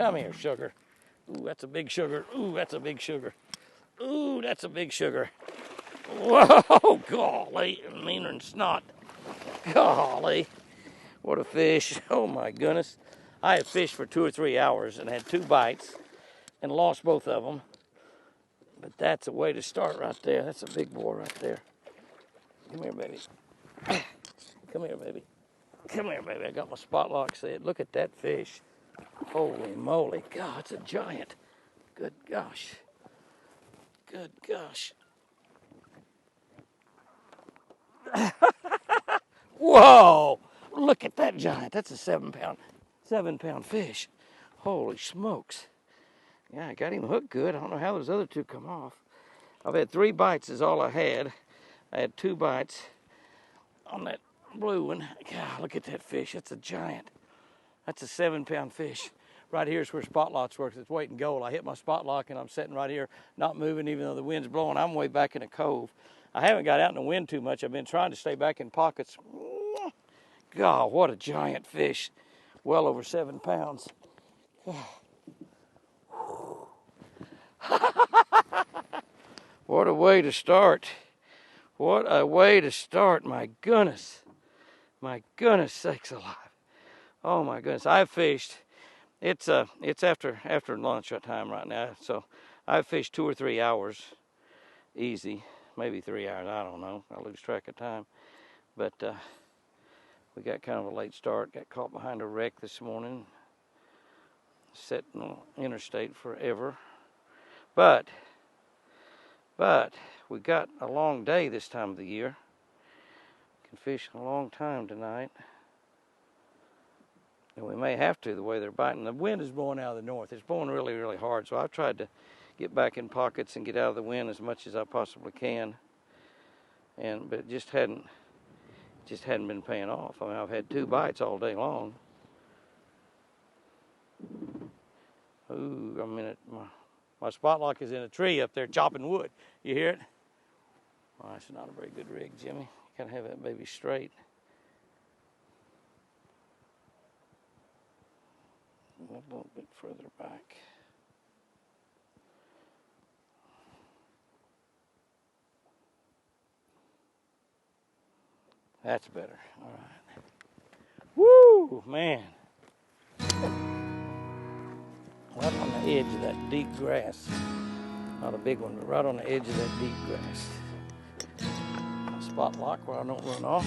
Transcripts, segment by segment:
Come here, sugar. Ooh, that's a big sugar. Ooh, that's a big sugar. Ooh, that's a big sugar. Whoa, golly, meaner than snot. Golly, what a fish. Oh my goodness. I had fished for 2 or 3 hours and had 2 bites and lost both of them. But that's a way to start right there. That's a big boy right there. Come here, baby. Come here, baby. Come here, baby. I got my spot lock set. Look at that fish. Holy moly. God, it's a giant. Good gosh. Good gosh. Whoa! Look at that giant. That's a 7-pound fish. Holy smokes. Yeah, I got him hooked good. I don't know how those other 2 come off. I've had 3 bites is all I had. I had 2 bites on that blue one. God, look at that fish. That's a giant. That's a 7-pound fish. Right here is where spot locks works. It's weight and goal. I hit my spot lock and I'm sitting right here, not moving even though the wind's blowing. I'm way back in a cove. I haven't got out in the wind too much. I've been trying to stay back in pockets. God, what a giant fish. Well over 7 pounds. What a way to start. What a way to start. My goodness. My goodness sakes alive. Oh my goodness. I've fished. It's after lunch time right now. So I've fished 2 or 3 hours. Easy. Maybe 3 hours. I don't know. I lose track of time. But we got kind of a late start. Got caught behind a wreck this morning. Sitting on interstate forever. But we got a long day this time of the year. Can fish a long time tonight. And we may have to the way they're biting. The wind is blowing out of the north. It's blowing really, really hard. So I've tried to get back in pockets and get out of the wind as much as I possibly can. But it just hadn't been paying off. I mean, I've had 2 bites all day long. Ooh, a minute. My spot lock is in a tree up there chopping wood. You hear it? Well, that's not a very good rig, Jimmy. You gotta have that baby straight. A little bit further back. That's better. All right. Woo, man. Right on the edge of that deep grass. Not a big one, but right on the edge of that deep grass. Spot lock where I don't run off.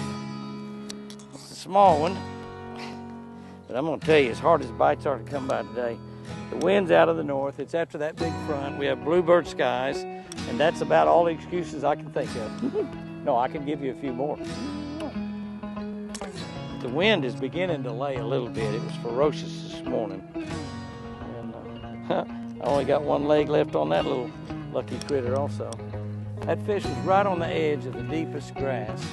It's a small one. But I'm going to tell you, as hard as bites are to come by today, the wind's out of the north. It's after that big front. We have bluebird skies, and that's about all the excuses I can think of. No, I can give you a few more. The wind is beginning to lay a little bit. It was ferocious this morning. And I only got 1 leg left on that little lucky critter also. That fish was right on the edge of the deepest grass.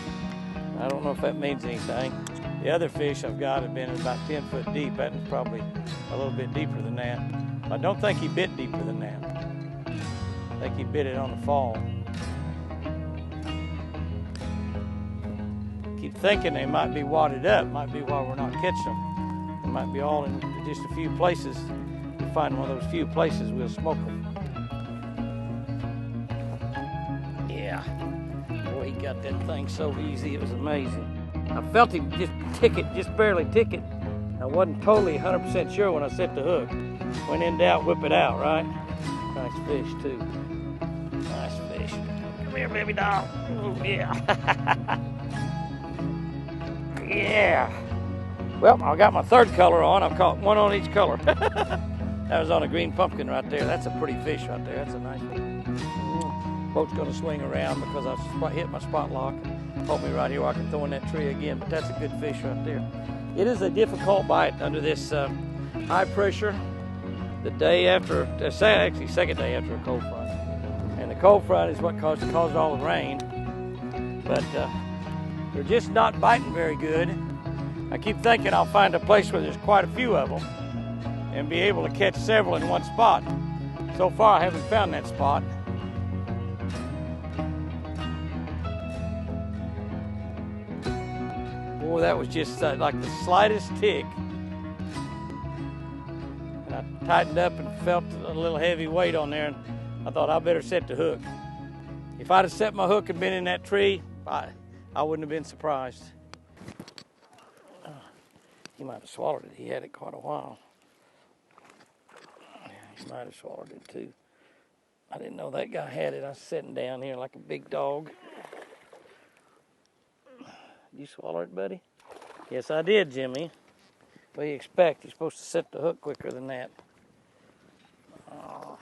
I don't know if that means anything. The other fish I've got have been about 10 foot deep. That was probably a little bit deeper than that. I don't think he bit deeper than that. I think he bit it on the fall. Keep thinking they might be wadded up. Might be why we're not catching them. They might be all in just a few places. If we find one of those few places, we'll smoke them. Yeah. Boy, he got that thing so easy. It was amazing. I felt him just tick it, just barely tick it. I wasn't totally 100% sure when I set the hook. When in doubt, whip it out, right? Nice fish, too. Nice fish. Come here, baby doll. Ooh, yeah. Yeah. Well, I got my 3rd color on. I've caught 1 on each color. That was on a green pumpkin right there. That's a pretty fish right there. That's a nice one. Boat's going to swing around because I hit my spot lock. Hold me right here where I can throw in that tree again, but that's a good fish right there. It is a difficult bite under this high pressure. The day after, actually 2nd day after a cold front. And the cold front is what caused all the rain. But they're just not biting very good. I keep thinking I'll find a place where there's quite a few of them and be able to catch several in one spot. So far I haven't found that spot. Boy, that was just like the slightest tick. And tightened up and felt a little heavy weight on there, and I thought I better set the hook. If I'd have set my hook and been in that tree, I wouldn't have been surprised. He might have swallowed it. He had it quite a while. Yeah, he might have swallowed it too. I didn't know that guy had it. I was sitting down here like a big dog. You swallow it, buddy? Yes, I did, Jimmy. What do you expect? You're supposed to set the hook quicker than that. Oh,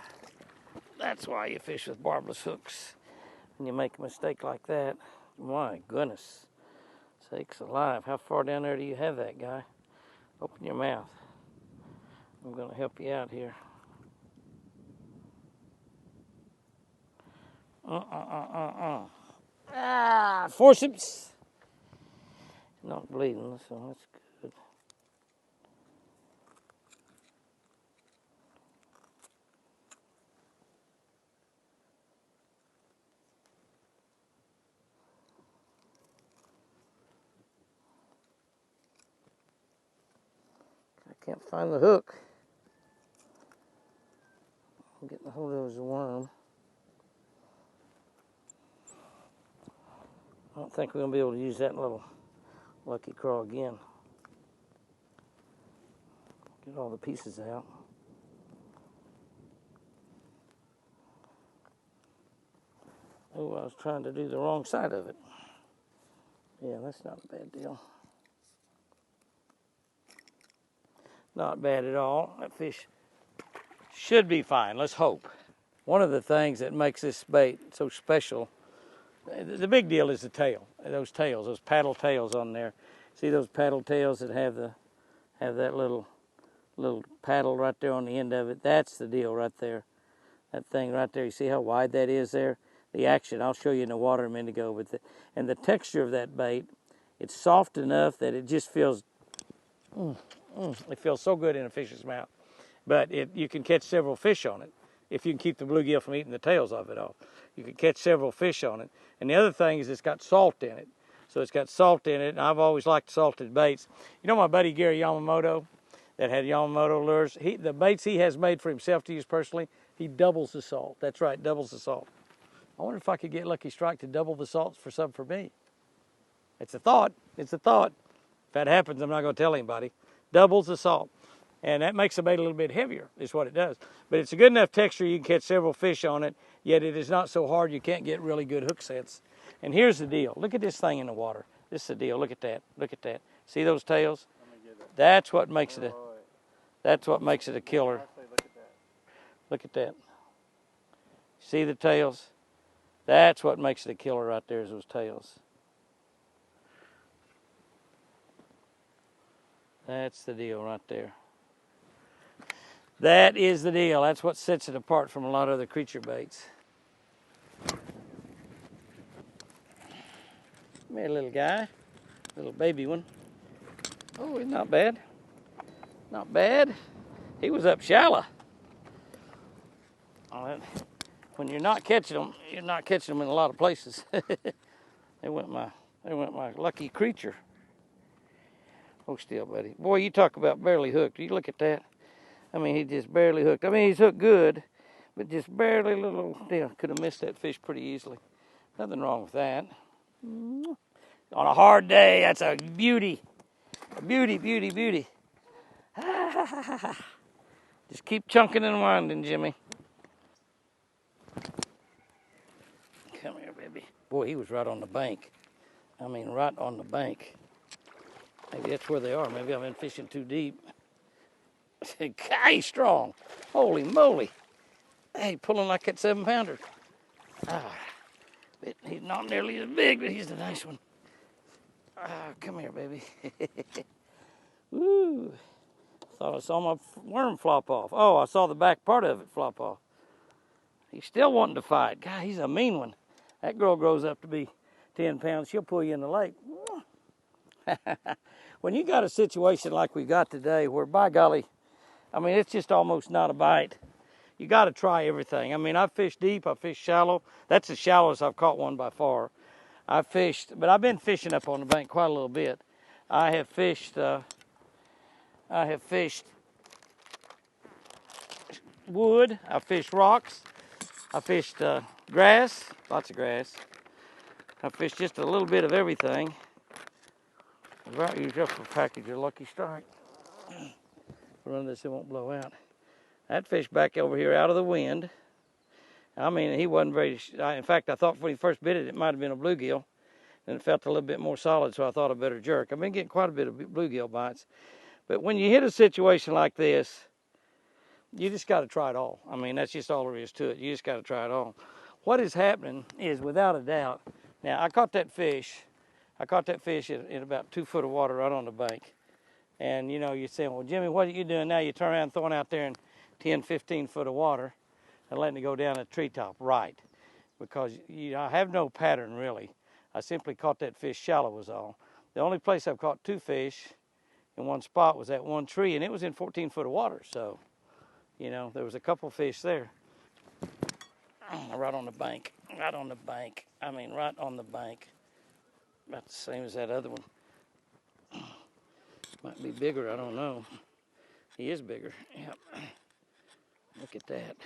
that's why you fish with barbless hooks. When you make a mistake like that, my goodness sakes alive. How far down there do you have that, guy? Open your mouth. I'm going to help you out here. Ah, forceps. Not bleeding, so that's good. I can't find the hook. I'm getting a hold of the worm. I don't think we're going to be able to use that little lucky craw again. Get all the pieces out. Oh, I was trying to do the wrong side of it. Yeah, that's not a bad deal. Not bad at all. That fish should be fine. Let's hope. One of the things that makes this bait so special, the big deal is the tail. Those tails, those paddle tails on there. See those paddle tails that have that little paddle right there on the end of it? That's the deal right there. That thing right there. You see how wide that is there? The action. I'll show you in the water a minute ago. And the texture of that bait, it's soft enough that it just feels. It feels so good in a fish's mouth. But you can catch several fish on it if you can keep the bluegill from eating the tails of it off. You can catch several fish on it. And the other thing is it's got salt in it. So it's got salt in it, and I've always liked salted baits. You know my buddy Gary Yamamoto that had Yamamoto lures? The baits he has made for himself to use personally, he doubles the salt. That's right, doubles the salt. I wonder if I could get Lucky Strike to double the salt for something for me. It's a thought. It's a thought. If that happens, I'm not going to tell anybody. Doubles the salt. And that makes the bait a little bit heavier, is what it does. But it's a good enough texture you can catch several fish on it, yet it is not so hard you can't get really good hook sets. And here's the deal. Look at this thing in the water. This is the deal. Look at that. Look at that. See those tails? That's what makes it a killer. Look at that. See the tails? That's what makes it a killer right there, is those tails. That's the deal right there. That is the deal. That's what sets it apart from a lot of other creature baits. Come here, little guy. Little baby one. Oh, he's not bad. Not bad. He was up shallow. When you're not catching them, you're not catching them in a lot of places. They went my lucky creature. Oh, still, buddy. Boy, you talk about barely hooked. You look at that. I mean, he just barely hooked. I mean, he's hooked good, but just barely little. Yeah, could have missed that fish pretty easily. Nothing wrong with that. On a hard day, that's a beauty. A beauty, beauty, beauty. Just keep chunking and winding, Jimmy. Come here, baby. Boy, he was right on the bank. I mean, right on the bank. Maybe that's where they are. Maybe I've been fishing too deep. God, he's strong. Holy moly. Hey, pulling like that 7-pounder. He's not nearly as big, but he's a nice one. Come here, baby. Woo. Thought I saw my worm flop off. Oh, I saw the back part of it flop off. He's still wanting to fight. God, he's a mean one. That girl grows up to be 10 pounds. She'll pull you in the lake. When you got a situation like we got today where, by golly, I mean, it's just almost not a bite. You got to try everything. I mean, I've fished deep. I've fished shallow. That's the shallowest I've caught one by far. I've fished, but I've been fishing up on the bank quite a little bit. I have fished wood. I fished rocks. I fished grass, lots of grass. I fished just a little bit of everything. I brought you just a package of Lucky Strike. Run this, it won't blow out. That fish back over here out of the wind. I mean, he wasn't very, in fact, I thought when he first bit it, it might have been a bluegill. And it felt a little bit more solid, so I thought I better jerk. I've been getting quite a bit of bluegill bites. But when you hit a situation like this, you just got to try it all. I mean, that's just all there is to it. You just got to try it all. What is happening is, without a doubt, now I caught that fish in about 2 foot of water right on the bank. And, you know, you're saying, well, Jimmy, what are you doing now? You turn around and throwing out there in 10, 15 foot of water and letting it go down a treetop. Right. Because I have no pattern, really. I simply caught that fish shallow was all. The only place I've caught 2 fish in one spot was that one tree, and it was in 14 foot of water. So, you know, there was a couple fish there. Right on the bank. Right on the bank. I mean, right on the bank. About the same as that other one. Might be bigger, I don't know. He is bigger. Yep. Look at that.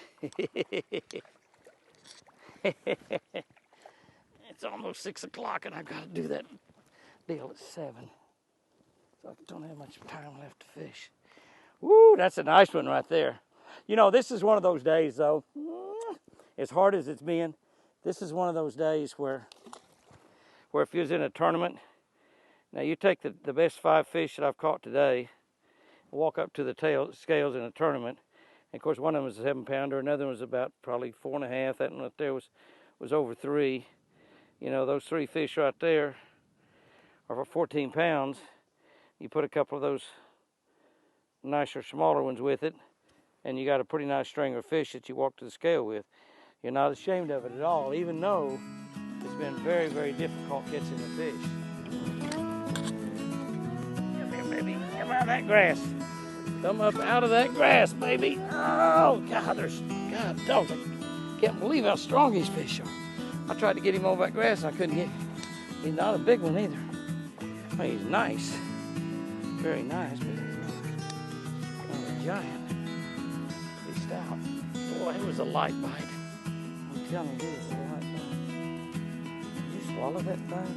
It's almost 6 o'clock and I've got to do that deal at 7. So I don't have much time left to fish. Woo, that's a nice one right there. You know, this is one of those days though, as hard as it's been, this is one of those days where if you was in a tournament, now you take the best 5 fish that I've caught today, walk up to the scales in a tournament, and of course one of them was a 7-pounder, another one was about probably 4.5, that one up there was over 3. You know, those 3 fish right there are for 14 pounds. You put a couple of those nicer, smaller ones with it, and you got a pretty nice string of fish that you walk to the scale with. You're not ashamed of it at all, even though it's been very, very difficult catching the fish. Come here, baby. Come out of that grass. Come up out of that grass, baby. Oh, God, God, dogs, I can't believe how strong these fish are. I tried to get him over that grass, and I couldn't get him. He's not a big one either. I mean, he's nice. Very nice, but he's not a giant. Pretty stout. Boy, it was a light bite. I'm telling you, it was a light bite. Did you swallow that thing?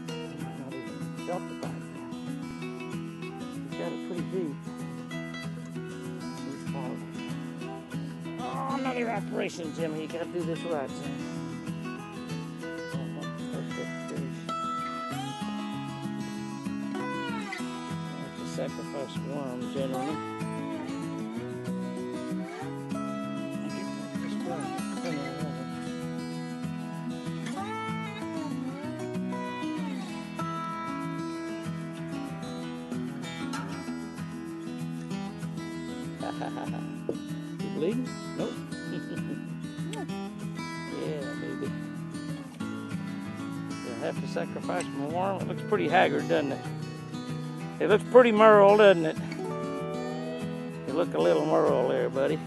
I might not even felt the bite then. He's got it pretty deep. He swallowed it. Oh, none of your operations, Jimmy. You gotta do this right, son. Sacrifice one, gentlemen. You bleeding? Nope. Yeah, baby. You'll have to sacrifice more. It looks pretty haggard, doesn't it? It looks pretty merle, doesn't it? You look a little merle there, buddy.